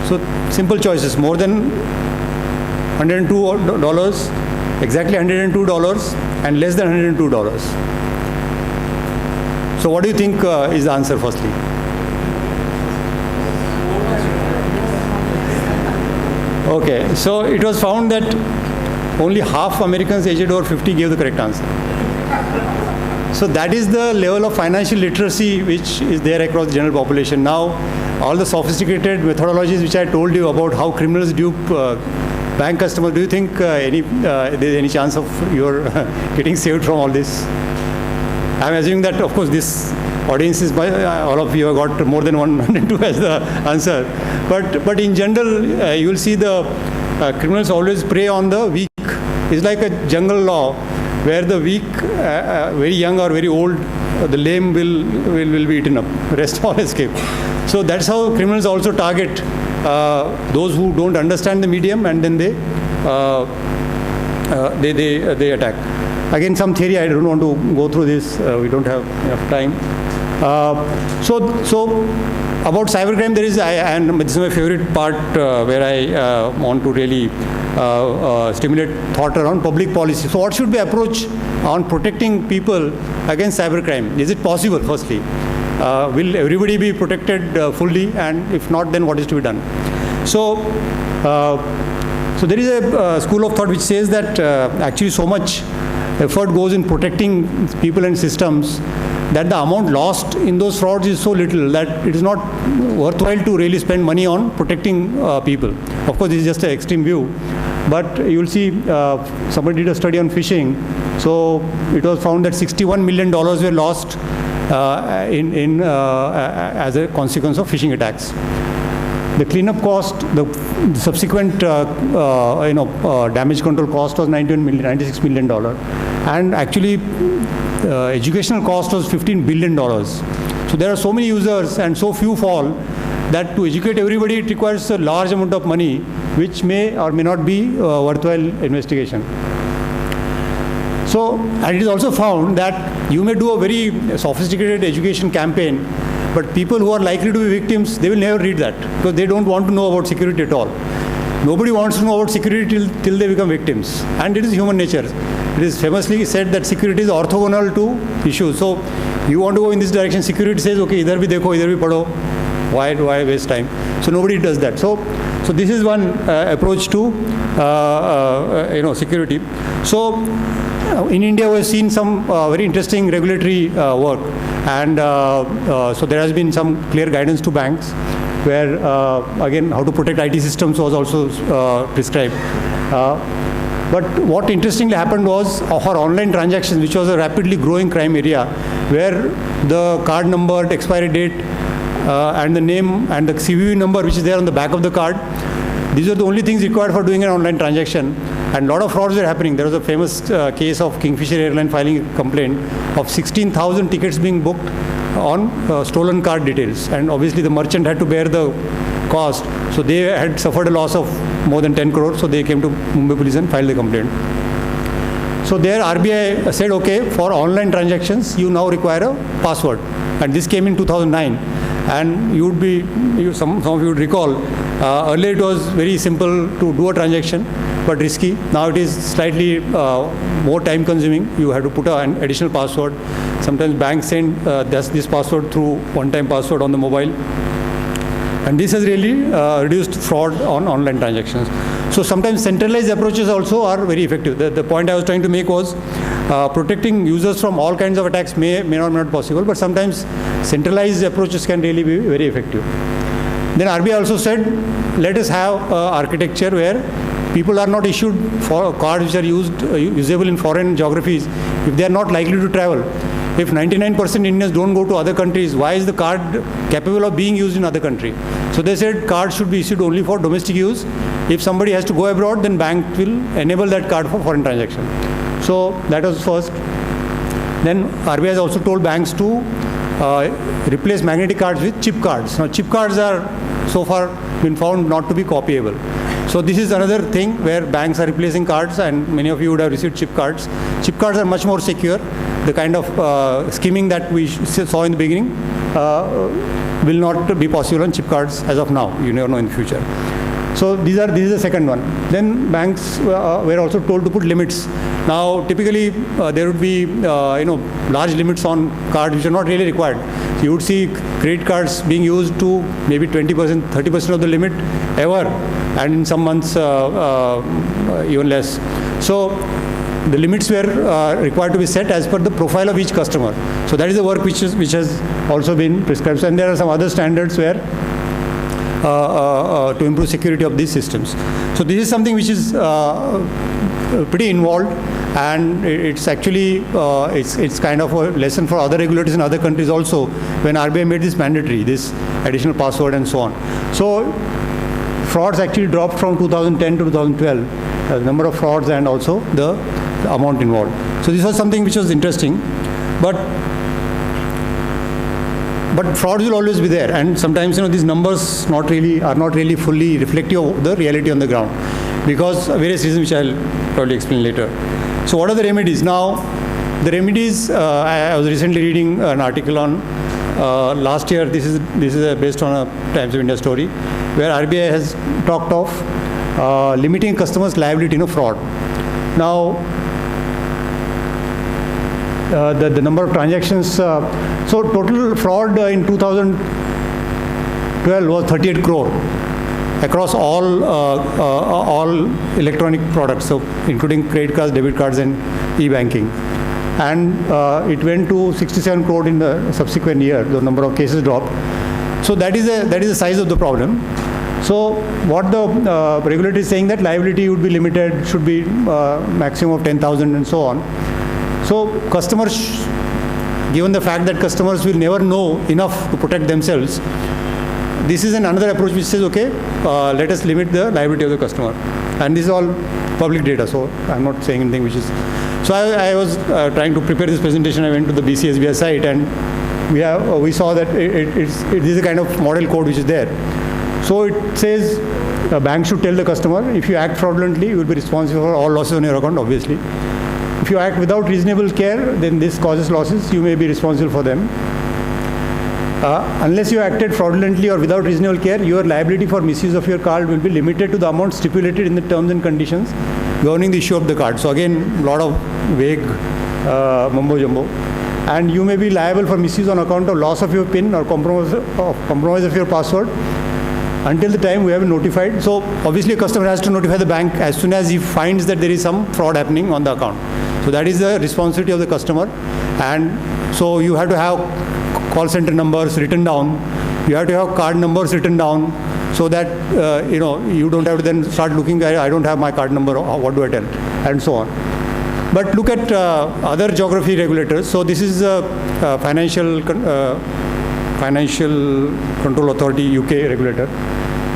So simple choices, more than $102, exactly $102, and less than $102. So what do you think is the answer, firstly? Okay, so it was found that only half Americans aged over 50 gave the correct answer. So that is the level of financial literacy which is there across the general population. Now, all the sophisticated methodologies which I told you about how criminals dupe bank customers, do you think there's any chance of your getting saved from all this? I'm assuming that, of course, this audience is all of you have got more than 102 as the answer. But in general, you will see the criminals always prey on the weak. It's like a jungle law where the weak, very young or very old, the lame will be eaten up. The rest all escape. So that's how criminals also target those who don't understand the medium, and then they attack. Again, some theory, I don't want to go through this, we don't have enough time. So about cybercrime, there is, and this is my favorite part where I want to really stimulate thought around public policy. So what should be approach on protecting people against cybercrime? Is it possible, firstly? Will everybody be protected fully, and if not, then what is to be done? So there is a school of thought which says that actually so much effort goes in protecting people and systems that the amount lost in those frauds is so little that it is not worthwhile to really spend money on protecting people. Of course, this is just an extreme view, but you will see somebody did a study on phishing. So it was found that $61 million were lost as a consequence of phishing attacks. The cleanup cost, the subsequent damage control cost was $96 million, and actually educational cost was $15 billion. So there are so many users and so few fall that to educate everybody it requires a large amount of money, which may or may not be worthwhile investigation. So, and it is also found that you may do a very sophisticated education campaign, but people who are likely to be victims, they will never read that because they don't want to know about security at all. Nobody wants to know about security till they become victims. And it is human nature. It is famously said that security is orthogonal to issues. So you want to go in this direction, security says, okay, idhar bhi dekho, idhar bhi padho. Why waste time? So nobody does that. So this is one approach to security. So in India, we have seen some very interesting regulatory work, and so there has been some clear guidance to banks, where again how to protect IT systems was also prescribed. But what interestingly happened was for online transactions, which was a rapidly growing crime area, where the card number, the expiry date, and the name and the CVV number, which is there on the back of the card, these are the only things required for doing an online transaction. And a lot of frauds were happening. There was a famous case of Kingfisher Airline filing a complaint of 16,000 tickets being booked on stolen card details. And obviously the merchant had to bear the cost. So they had suffered a loss of more than 10 crores. So they came to Mumbai police and filed the complaint. So there RBI said, okay, for online transactions, you now require a password. And this came in 2009. And some of you would recall, earlier it was very simple to do a transaction, but risky. Now it is slightly more time consuming. You have to put an additional password. Sometimes banks send this password through one-time password on the mobile. And this has really reduced fraud on online transactions. So sometimes centralized approaches also are very effective. The point I was trying to make was protecting users from all kinds of attacks may or may not be possible, but sometimes centralized approaches can really be very effective. Then RBI also said, let us have architecture where people are not issued for cards which are usable in foreign geographies if they are not likely to travel. If 99% Indians don't go to other countries, why is the card capable of being used in other country? So they said cards should be issued only for domestic use. If somebody has to go abroad, then bank will enable that card for foreign transaction. So that was first. Then RBI has also told banks to replace magnetic cards with chip cards. Now, chip cards are so far been found not to be copyable. So this is another thing where banks are replacing cards, and many of you would have received chip cards. Chip cards are much more secure. The kind of skimming that we saw in the beginning will not be possible on chip cards as of now. You never know in the future. So this is the second one. Then banks were also told to put limits. Now typically there would be large limits on cards which are not really required. So you would see credit cards being used to maybe 20%, 30% of the limit ever, and in some months even less. So the limits were required to be set as per the profile of each customer. So that is the work which has also been prescribed. And there are some other standards where to improve security of these systems. So this is something which is pretty involved, and it's actually it's kind of a lesson for other regulators in other countries also, when RBI made this mandatory, this additional password and so on. So frauds actually dropped from 2010 to 2012, the number of frauds and also the amount involved. So this was something which was interesting, but frauds will always be there, and sometimes these numbers are not really fully reflective of the reality on the ground, because various reasons which I'll probably explain later. So what are the remedies? Now, the remedies, I was recently reading an article on last year. This is based on a Times of India story, where RBI has talked of limiting customers' liability in a fraud. Now, the number of transactions, so total fraud in 2012 was 38 crore across all electronic products, so including credit cards, debit cards, and e-banking. And it went to 67 crore in the subsequent year. The number of cases dropped. So that is the size of the problem. So what the regulator is saying, that liability would be limited, should be maximum of 10,000 and so on. So customers, given the fact that customers will never know enough to protect themselves, this is another approach which says, okay, let us limit the liability of the customer. And this is all public data, so I'm not saying anything which is... So I was trying to prepare this presentation. I went to the BCSBI site, and we saw that it is a kind of model code which is there. So it says a bank should tell the customer, if you act fraudulently, you will be responsible for all losses on your account, obviously. If you act without reasonable care, then this causes losses, you may be responsible for them. Unless you acted fraudulently or without reasonable care, your liability for misuse of your card will be limited to the amount stipulated in the terms and conditions governing the issue of the card. So again, a lot of vague mumbo jumbo. And you may be liable for misuse on account of loss of your PIN or compromise of your password until the time we have been notified. So obviously a customer has to notify the bank as soon as he finds that there is some fraud happening on the account. So that is the responsibility of the customer. And so you have to have call center numbers written down. You have to have card numbers written down, so that you don't have to then start looking at, I don't have my card number, what do I tell, and so on. But look at other geography regulators. So this is Financial Control Authority, UK regulator.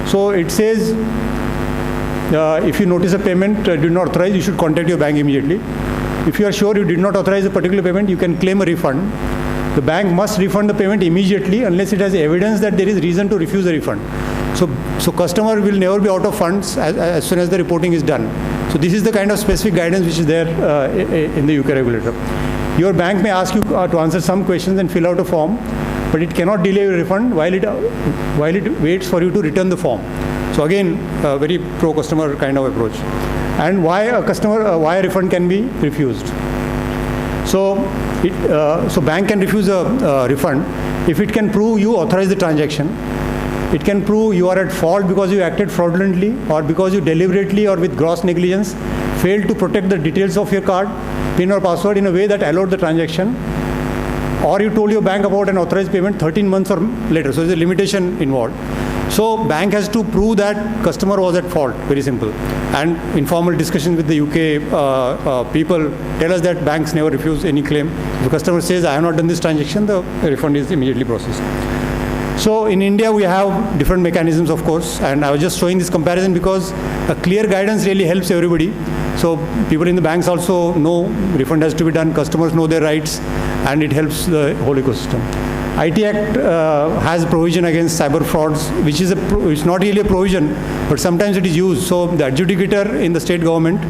So it says if you notice a payment did not authorize, you should contact your bank immediately. If you are sure you did not authorize a particular payment, you can claim a refund. The bank must refund the payment immediately unless it has evidence that there is reason to refuse the refund. So customer will never be out of funds as soon as the reporting is done. So this is the kind of specific guidance which is there in the UK regulator. Your bank may ask you to answer some questions and fill out a form, but it cannot delay your refund while it waits for you to return the form. So again, a very pro-customer kind of approach. And why a refund can be refused. So bank can refuse a refund if it can prove you authorized the transaction. It can prove you are at fault because you acted fraudulently, or because you deliberately or with gross negligence failed to protect the details of your card, PIN or password in a way that allowed the transaction, or you told your bank about an authorized payment 13 months or later. So there's a limitation involved. So bank has to prove that customer was at fault, very simple. And informal discussion with the UK people tell us that banks never refuse any claim. If the customer says, I have not done this transaction, the refund is immediately processed. So in India, we have different mechanisms, of course, and I was just showing this comparison because a clear guidance really helps everybody. So people in the banks also know refund has to be done, customers know their rights, and it helps the whole ecosystem. IT Act has provision against cyber frauds, which is it's not really a provision, but sometimes it is used. So the adjudicator in the state government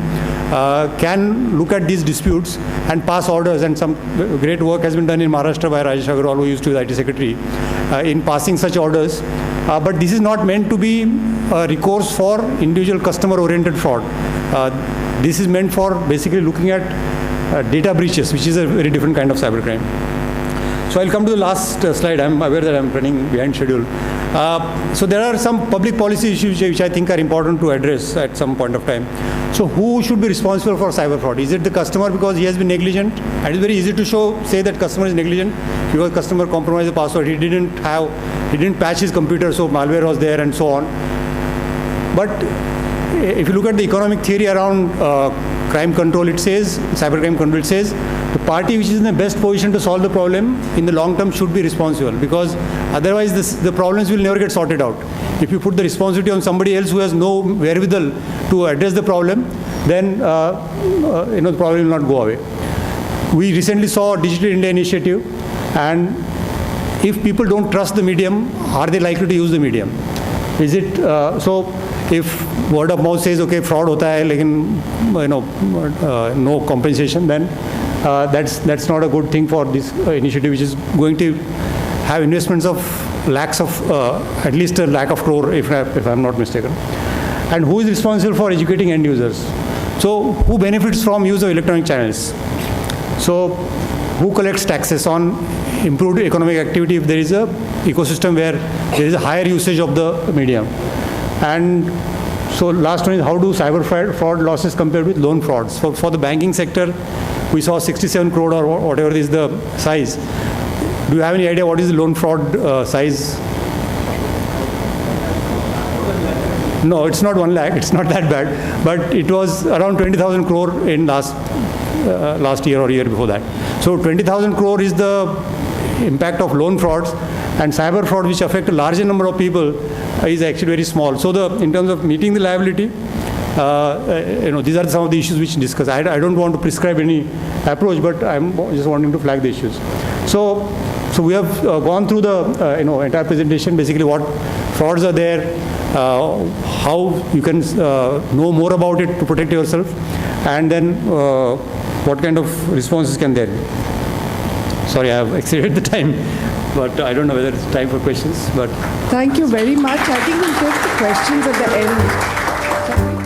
can look at these disputes and pass orders, and some great work has been done in Maharashtra by Rajesh Agarwal, who used to be the IT secretary, in passing such orders. But this is not meant to be a recourse for individual customer-oriented fraud. This is meant for basically looking at data breaches, which is a very different kind of cybercrime. So I'll come to the last slide. I'm aware that I'm running behind schedule. So there are some public policy issues which I think are important to address at some point of time. So who should be responsible for cyber fraud? Is it the customer because he has been negligent? And it's very easy to say that customer is negligent because customer compromised the password. He didn't patch his computer, so malware was there and so on. But if you look at the economic theory around crime control, it says, cybercrime control, it says, the party which is in the best position to solve the problem in the long term should be responsible, because otherwise the problems will never get sorted out. If you put the responsibility on somebody else who has no wherewithal to address the problem, then the problem will not go away. We recently saw Digital India initiative, and if people don't trust the medium, are they likely to use the medium? Is it so? If word of mouth says, okay, fraud hota hai, lekin, no compensation, then that's not a good thing for this initiative, which is going to have investments of lakhs of, at least a lakh of crore, if I'm not mistaken. And who is responsible for educating end users? So who benefits from use of electronic channels? So who collects taxes on improved economic activity if there is a ecosystem where there is a higher usage of the medium? And so last one is, how do cyber fraud losses compare with loan frauds? For the banking sector, we saw 67 crore or whatever is the size. Do you have any idea what is the loan fraud size? No, it's not 1 lakh. It's not that bad. But it was around 20,000 crore in last year or year before that. So 20,000 crore is the impact of loan frauds, and cyber fraud, which affect a larger number of people, is actually very small. So in terms of meeting the liability, these are some of the issues which discuss. I don't want to prescribe any approach, but I'm just wanting to flag the issues. So we have gone through the entire presentation, basically what frauds are there, how you can know more about it to protect yourself, and then what kind of responses can there be. Sorry, I have exceeded the time, but I don't know whether it's time for questions. But thank you very much. I think we'll take the questions at the end.